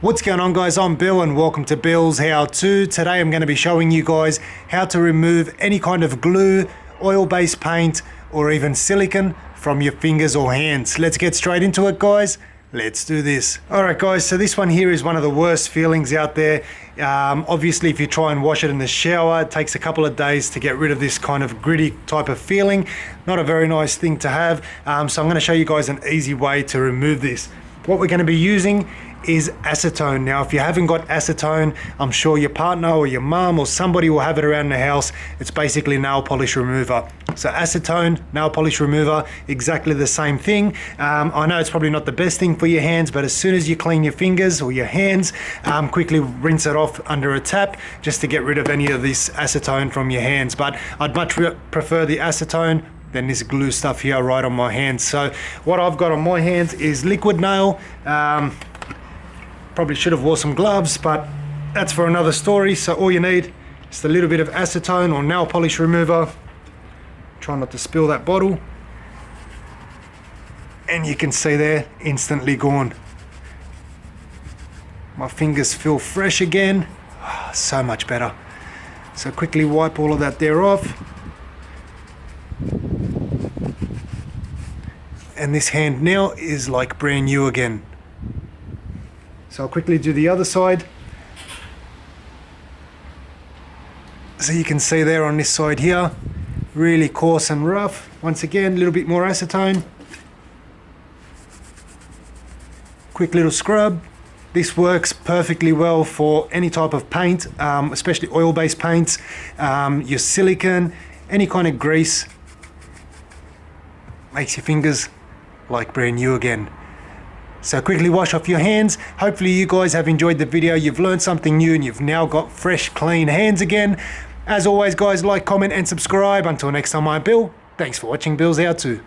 What's going on, guys? I'm Bill and welcome to Bill's How To. Today I'm going to be showing you guys how to remove any kind of glue, oil-based paint or even silicone from your fingers or hands. Let's get straight into it, guys. Let's do this. Alright guys, so this one here is one of the worst feelings out there. Obviously if you try and wash it in the shower, it takes a couple of days to get rid of this kind of gritty type of feeling. Not a very nice thing to have. So I'm going to show you guys an easy way to remove this. What we're going to be using is acetone. Now if you haven't got acetone, I'm sure your partner or your mum or somebody will have it around the house. It's basically nail polish remover. So acetone, nail polish remover, exactly the same thing. I know it's probably not the best thing for your hands, but as soon as you clean your fingers or your hands, quickly rinse it off under a tap just to get rid of any of this acetone from your hands. But I'd much prefer the acetone than this glue stuff here right on my hands. So what I've got on my hands is liquid nail. Probably should have wore some gloves, but that's for another story. So all you need is a little bit of acetone or nail polish remover. Try not to spill that bottle. And you can see there, instantly gone. My fingers feel fresh again. Oh, so much better. So quickly wipe all of that there off. And this hand now is like brand new again. So I'll quickly do the other side. So you can see there on this side here, really coarse and rough. Once again, a little bit more acetone. Quick little scrub. This works perfectly well for any type of paint, especially oil-based paints, your silicone, any kind of grease. Makes your fingers like brand new again. So quickly wash off your hands. Hopefully you guys have enjoyed the video. You've learned something new and you've now got fresh, clean hands again. As always, guys, like, comment and subscribe. Until next time, I'm Bill. Thanks for watching Bill's How To.